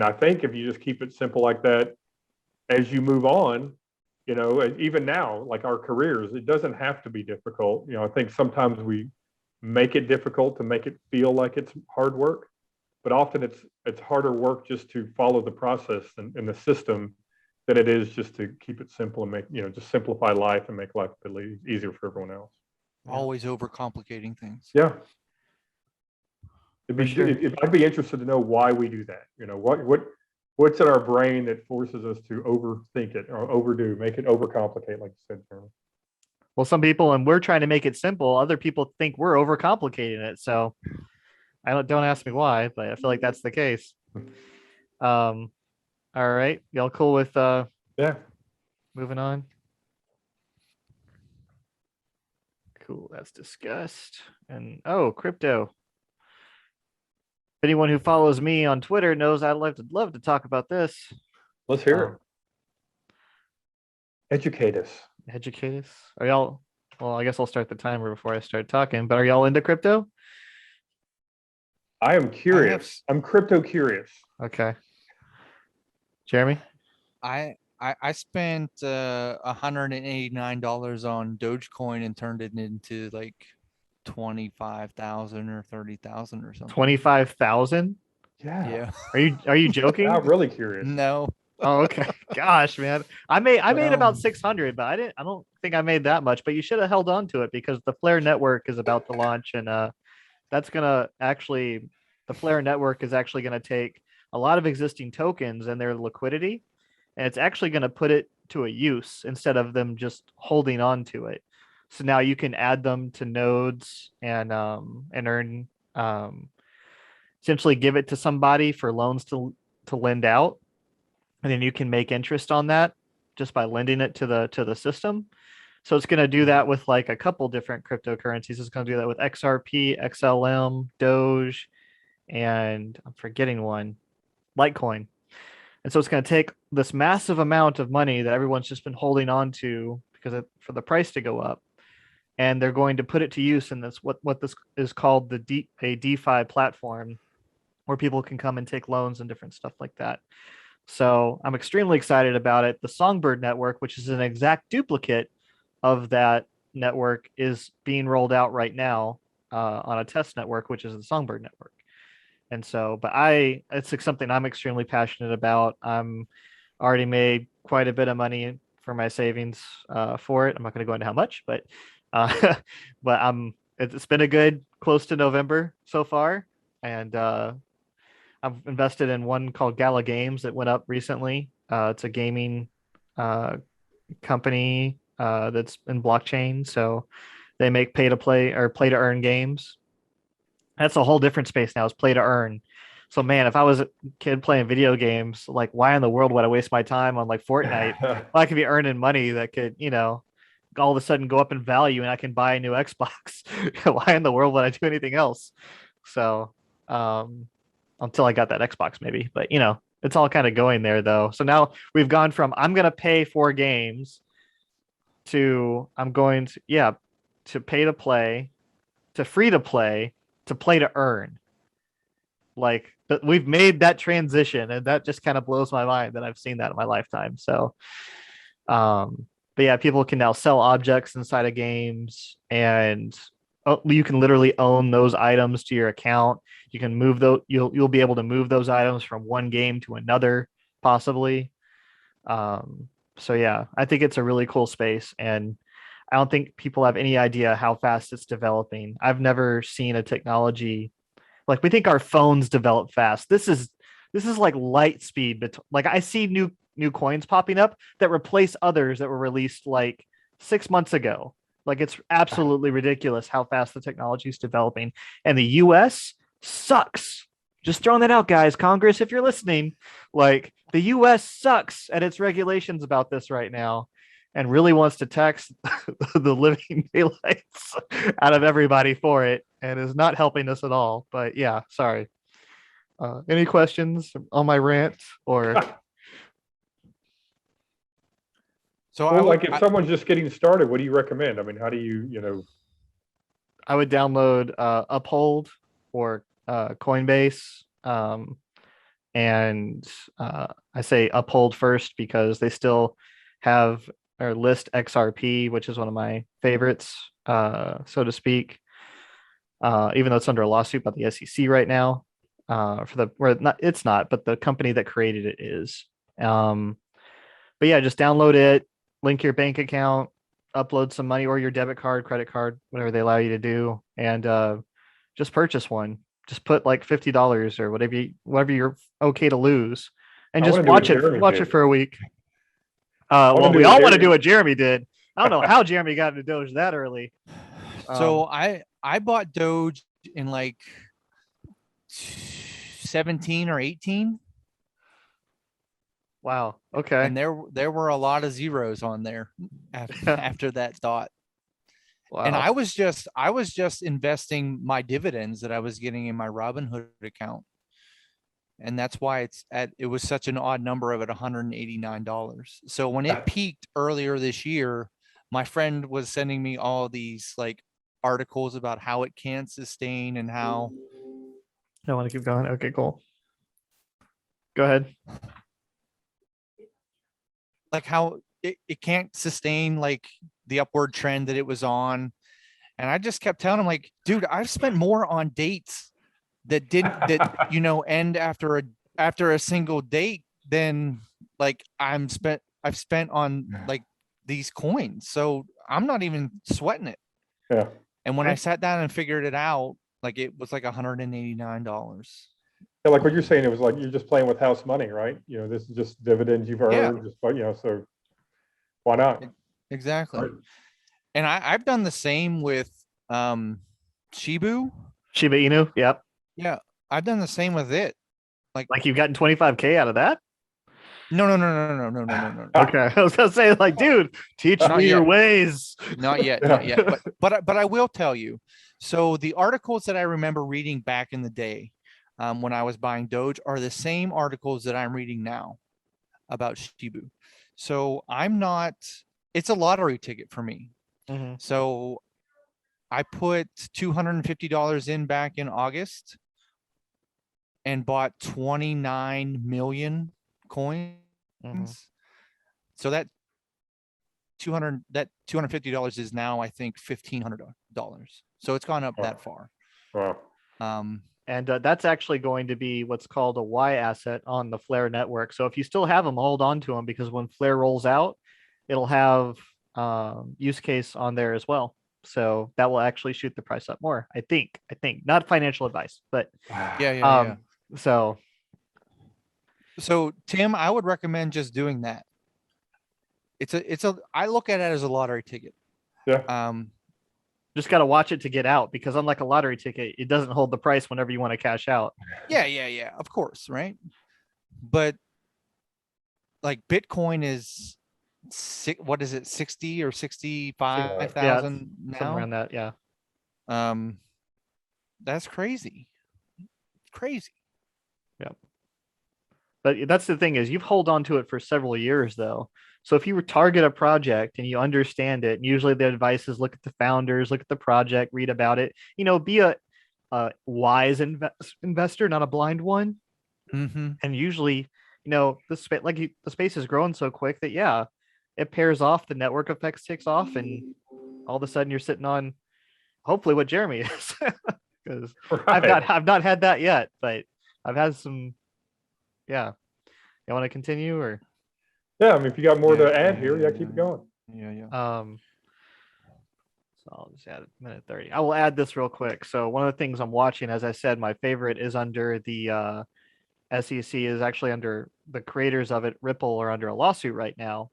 I think if you just keep it simple like that, as you move on, even now, like our careers, it doesn't have to be difficult. I think sometimes we make it difficult to make it feel like it's hard work, but often it's harder work just to follow the process and the system than it is just to keep it simple and make, just simplify life and make life a bit easier for everyone else. Always overcomplicating things. Yeah. Sure. I'd be interested to know why we do that. What's in our brain that forces us to overthink it or make it overcomplicate, like you said, Jeremy. Well, some people, and we're trying to make it simple. Other people think we're overcomplicating it. So don't ask me why, but I feel like that's the case. All right. Y'all cool with Yeah. moving on? Cool. That's discussed. And crypto. Anyone who follows me on Twitter knows I'd love to talk about this. Let's hear it. Educate us. Educate us. Are y'all? Well, I guess I'll start the timer before I start talking. But are y'all into crypto? I am curious. I'm crypto curious. Okay. Jeremy? I spent $189 on Dogecoin and turned it into like 25,000 or 30,000 or something. 25,000? Yeah. Are you joking? I'm really curious. No. Oh, okay. Gosh, man. I made about 600, but I don't think I made that much, but you should have held on to it because the Flare network is about to launch, and the Flare network is actually going to take a lot of existing tokens and their liquidity, and it's actually going to put it to a use instead of them just holding on to it. So now you can add them to nodes and earn, essentially give it to somebody for loans to lend out, and then you can make interest on that just by lending it to the system. So it's going to do that with like a couple different cryptocurrencies. It's going to do that with XRP, XLM, Doge, and I'm forgetting one, Litecoin. And so it's going to take this massive amount of money that everyone's just been holding on to for the price to go up, and they're going to put it to use in this what this is called a DeFi platform, where people can come and take loans and different stuff like that. So I'm extremely excited about it. The Songbird network, which is an exact duplicate of that network, is being rolled out right now on a test network, which is the Songbird network. And so, it's like something I'm extremely passionate about. I'm already made quite a bit of money for my savings for it. I'm not going to go into how much, but it's been a good close to November so far, and I've invested in one called Gala Games that went up recently. It's a gaming company that's in blockchain, so they make pay to play or play to earn games. That's a whole different space now. It's play to earn. So man, if I was a kid playing video games, like why in the world would I waste my time on like Fortnite? Well, I could be earning money that could, all of a sudden go up in value and I can buy a new Xbox. Why in the world would I do anything else? So until I got that Xbox maybe, but it's all kind of going there though. So now we've gone from I'm going to pay for games to I'm going to pay to play, to free to play, to play to earn. Like, but we've made that transition, and that just kind of blows my mind that I've seen that in my lifetime. So, but yeah, people can now sell objects inside of games, and you can literally own those items to your account. You can move those. You'll be able to move those items from one game to another, possibly. So yeah, I think it's a really cool space, and I don't think people have any idea how fast it's developing. I've never seen a technology like we think our phones develop fast. This is like light speed. But like I see new coins popping up that replace others that were released like 6 months ago. Like it's absolutely ridiculous how fast the technology is developing. And the US sucks. Just throwing that out, guys. Congress, if you're listening, like the US sucks at its regulations about this right now and really wants to tax the living daylights out of everybody for it and is not helping us at all. But yeah, sorry. Any questions on my rant or So Well, like if someone's just getting started, what do you recommend? I mean, how do you I would download Uphold or Coinbase. And I say Uphold first because they still have or list XRP, which is one of my favorites, so to speak. Even though it's under a lawsuit by the SEC right now, for the where not it's not, but the company that created it is. But yeah, just download it, link your bank account, upload some money or your debit card, credit card, whatever they allow you to do, and just purchase one. Just put like $50 or whatever you're okay to lose, and I just want to do what watch it. Jeremy Watch did. it for a week. I want Well, to do we what all want to do Jeremy- what Jeremy did. I don't know how Jeremy got into Doge that early. So I bought Doge in like 17 or 18, Wow. Okay. and there were a lot of zeros on there after that dot. Wow. And I was just investing my dividends that I was getting in my Robinhood account. And that's why it was such an odd number of $189. So when it peaked earlier this year, my friend was sending me all these like articles about how it can sustain and how I want to keep going. Okay, cool. Go ahead. like how it can't sustain like the upward trend that it was on. And I just kept telling him like, dude, I've spent more on dates that end after a single date than like I've spent on like these coins. So I'm not even sweating it. Yeah. And when I sat down and figured it out, like it was like $189. Yeah, like what you're saying, it was like you're just playing with house money, right? This is just dividends you've earned, so why not? Exactly. Right. And I've done the same with Shiba. Shiba Inu. Yep. Yeah, I've done the same with it. Like you've gotten 25K out of that? No. Okay. I was gonna say, like, dude, teach Not me your yet. ways. Not yet. But I will tell you. So the articles that I remember reading back in the day, when I was buying Doge, are the same articles that I'm reading now about Shiba. So it's a lottery ticket for me. Mm-hmm. So I put $250 in back in August and bought 29 million coins. Mm-hmm. So that $250 is now, I think, $1,500. So it's gone up that far. Wow. And that's actually going to be what's called a Y asset on the Flare network. So if you still have them, hold on to them, because when Flare rolls out, it'll have use case on there as well. So that will actually shoot the price up more. I think not financial advice, but Yeah. So Tim, I would recommend just doing that. I look at it as a lottery ticket. Yeah. Just got to watch it to get out, because unlike a lottery ticket, it doesn't hold the price whenever you want to cash out. Yeah. Of course, right? But like Bitcoin is what is it, 60 or 65,000 now? Somewhere around that, yeah. That's crazy. Crazy. Yep. But that's the thing, is you've held on to it for several years though. So if you target a project and you understand it, and usually the advice is look at the founders, look at the project, read about it, a wise investor, not a blind one. Mm-hmm. And usually, the space the space is growing so quick that yeah, it pairs off, the network effects takes off, and all of a sudden you're sitting on hopefully what Jeremy is. Because Right. I've not had that yet, but I've had some. Yeah, you want to continue or Yeah, I mean, if you got more Yeah, to add yeah, here, yeah, yeah, yeah, keep it going. yeah, yeah. So I'll just add a minute 30. I will add this real quick. So one of the things I'm watching, as I said, my favorite is under the SEC, is actually under the creators of it. Ripple are under a lawsuit right now,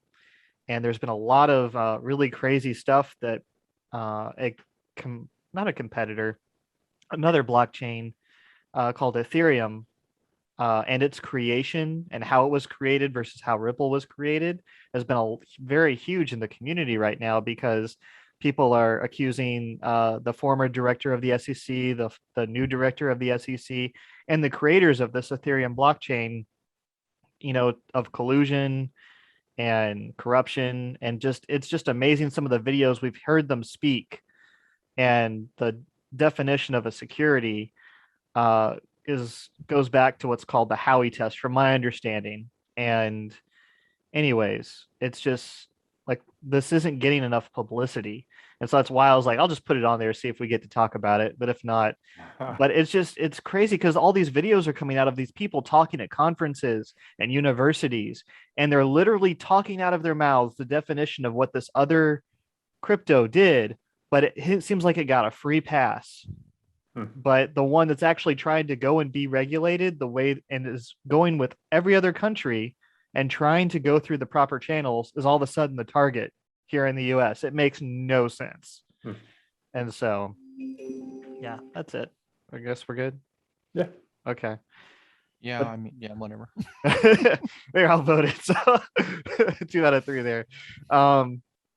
and there's been a lot of really crazy stuff that not a competitor, another blockchain called Ethereum, and its creation and how it was created versus how Ripple was created has been very huge in the community right now, because people are accusing the former director of the SEC, the new director of the SEC, and the creators of this Ethereum blockchain, of collusion and corruption. And it's just amazing some of the videos we've heard them speak, and the definition of a security uh, goes back to what's called the Howey test, from my understanding. And anyways, it's just like this isn't getting enough publicity, and so that's why I was like, I'll just put it on there, see if we get to talk about it. But if not, but it's crazy because all these videos are coming out of these people talking at conferences and universities, and they're literally talking out of their mouths the definition of what this other crypto did, but it seems like it got a free pass. But the one that's actually trying to go and be regulated the way and is going with every other country and trying to go through the proper channels is all of a sudden the target here in the US. It makes no sense. And so, yeah, that's it. I guess we're good. Yeah. Okay. Yeah, But I mean, yeah, whatever. they're outvoted. So 2 out of 3 there.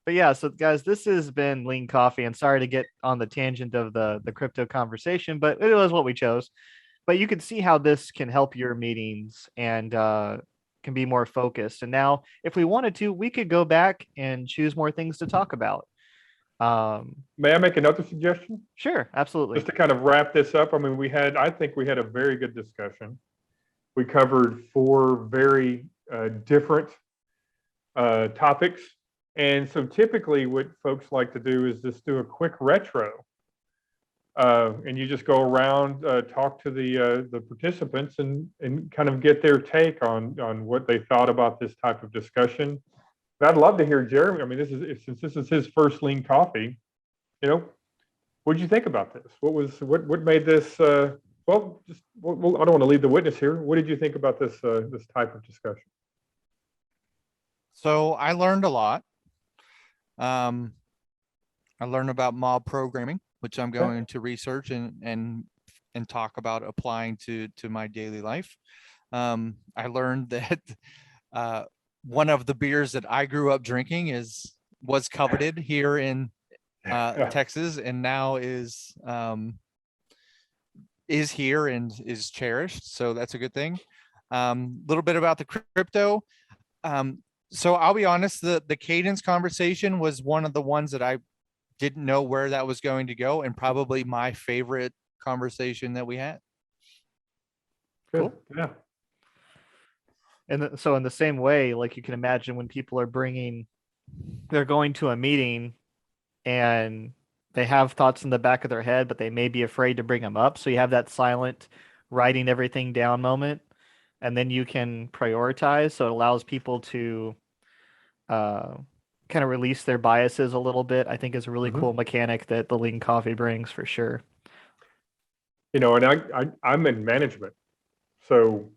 But yeah, so guys, this has been Lean Coffee, and sorry to get on the tangent of the crypto conversation, but it was what we chose. But you can see how this can help your meetings and can be more focused. And now, if we wanted to, we could go back and choose more things to talk about. May I make another suggestion? Sure, absolutely. Just to kind of wrap this up. I mean, I think we had a very good discussion. We covered 4 very different topics. And so typically what folks like to do is just do a quick retro. And you just go around, talk to the participants and kind of get their take on what they thought about this type of discussion. But I'd love to hear Jeremy. I mean, since this is his first Lean Coffee, what did you think about this? What made this? I don't want to lead the witness here. What did you think about this type of discussion? So I learned a lot. I learned about mob programming, which I'm going to research and talk about applying to my daily life. I learned that one of the beers that I grew up drinking was coveted here in Texas, and now is here and is cherished. So that's a good thing. Little bit about the crypto. So I'll be honest, the cadence conversation was one of the ones that I didn't know where that was going to go, and probably my favorite conversation that we had. Cool. Yeah. And so in the same way, like you can imagine when people they're going to a meeting and they have thoughts in the back of their head, but they may be afraid to bring them up. So you have that silent writing everything down moment, and then you can prioritize. So it allows people to kind of release their biases a little bit. I think is a really cool mechanic that the Lean Coffee brings for sure. And I'm in management. So,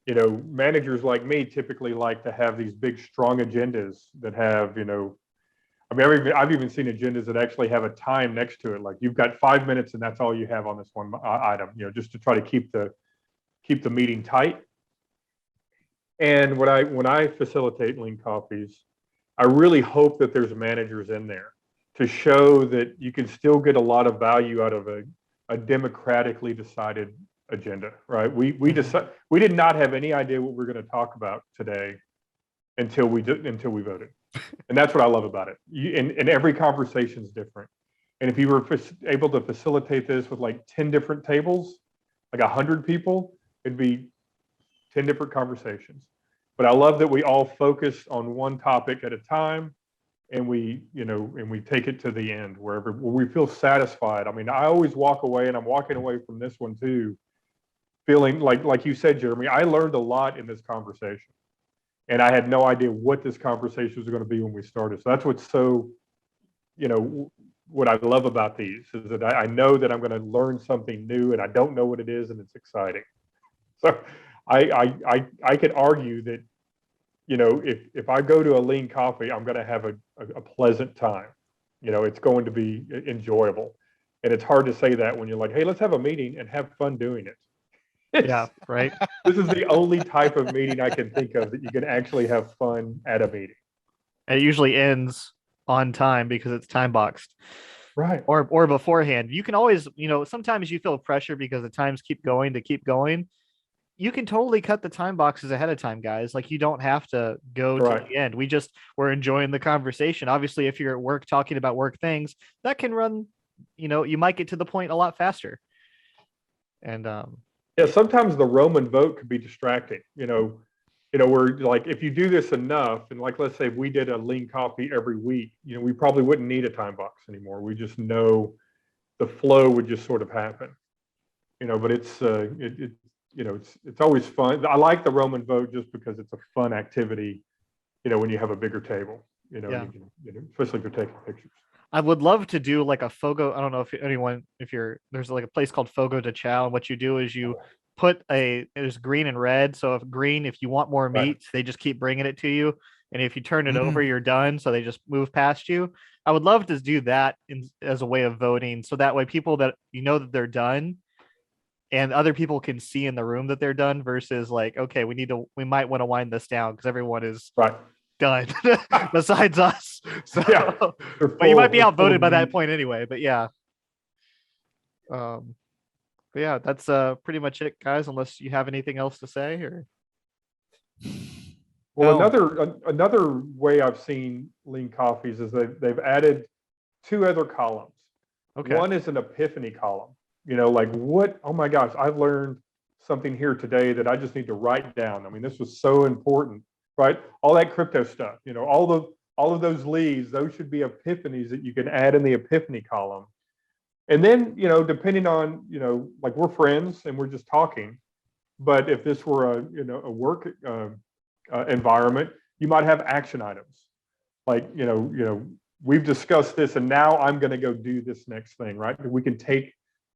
managers like me typically like to have these big, strong agendas that have, I mean, I've even seen agendas that actually have a time next to it. Like you've got 5 minutes and that's all you have on this one item, just to try to keep the meeting tight. And when I facilitate Lean Coffees, I really hope that there's managers in there to show that you can still get a lot of value out of a democratically decided agenda, right? We did not have any idea what we're going to talk about today until we voted. And that's what I love about it. And every conversation is different. And if you were able to facilitate this with like 10 different tables, like 100 people, it'd be 10 different conversations. But I love that we all focus on one topic at a time, and we take it to the end where we feel satisfied. I mean, I always walk away, and I'm walking away from this one too, feeling like you said, Jeremy, I learned a lot in this conversation, and I had no idea what this conversation was going to be when we started. So that's what's so, what I love about these is that I know that I'm going to learn something new, and I don't know what it is, and it's exciting. So I could argue that, if I go to a lean coffee, I'm going to have a pleasant time. It's going to be enjoyable. And it's hard to say that when you're like, hey, let's have a meeting and have fun doing it. Yeah, right. This is the only type of meeting I can think of that you can actually have fun at a meeting. And it usually ends on time because it's time boxed. Right. Or beforehand. You can always, sometimes you feel pressure because the times keep going to keep going. You can totally cut the time boxes ahead of time, guys. Like, you don't have to go to the end. We're enjoying the conversation. Obviously, if you're at work talking about work things, that can run, you might get to the point a lot faster. And yeah, sometimes the Roman vote could be distracting. Where like if you do this enough, and like let's say if we did a lean coffee every week, we probably wouldn't need a time box anymore. We just know the flow would just sort of happen. But it's it's always fun. I like the Roman vote just because it's a fun activity. When you have a bigger table, Yeah. you can, especially if you're taking pictures. I would love to do like a Fogo. I don't know if there's like a place called Fogo de Chao. And what you do is you put there's green and red. So if you want more meat, they just keep bringing it to you. And if you turn it over, you're done. So they just move past you. I would love to do that as a way of voting. So that way people that that they're done, and other people can see in the room that they're done versus like, okay, we might want to wind this down because everyone is done besides us. So yeah, but you might be outvoted by that point anyway. But yeah. But yeah, that's pretty much it, guys, unless you have anything else to say. Or well, another way I've seen lean coffees is they've added two other columns. Okay. One is an epiphany column. Like what? Oh my gosh, I've learned something here today that I just need to write down. I mean, this was so important, right? All that crypto stuff, all of those leads, those should be epiphanies that you can add in the epiphany column. And then, depending on, like we're friends and we're just talking, but if this were a work environment, you might have action items. Like, we've discussed this and now I'm going to go do this next thing, right? We can take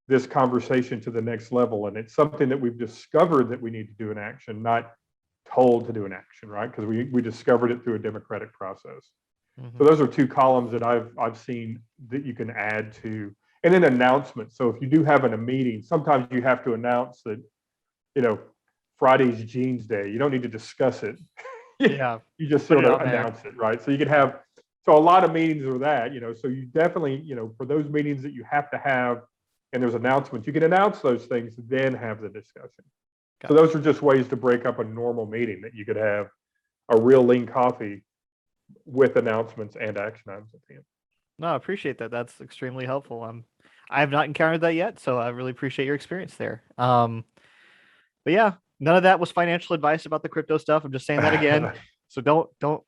this conversation to the next level. And it's something that we've discovered that we need to do in action, not told to do an action, right? Because we discovered it through a democratic process. Mm-hmm. So those are two columns that I've seen that you can add to, and then announcements. So if you do have a meeting, sometimes you have to announce that, Friday's jeans day. You don't need to discuss it. Yeah. You just sort of announce it, right? So you could have, so a lot of meetings are that, so you definitely, for those meetings that you have to have, and there's announcements, you can announce those things, then have the discussion. So those are just ways to break up a normal meeting, that you could have a real lean coffee with announcements and action items at the end. No, I appreciate that. That's extremely helpful. I have not encountered that yet, so I really appreciate your experience there. But yeah, none of that was financial advice about the crypto stuff. I'm just saying that again. So don't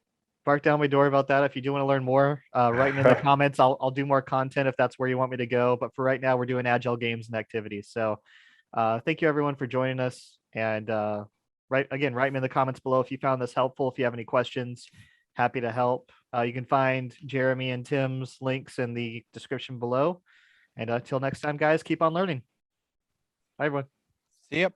bark down my door about that. If you do want to learn more, write me in the comments. I'll do more content if that's where you want me to go. But for right now, we're doing agile games and activities. So thank you everyone for joining us. And write me in the comments below if you found this helpful. If you have any questions, happy to help. You can find Jeremy and Tim's links in the description below. And until next time, guys, keep on learning. Bye, everyone. See ya.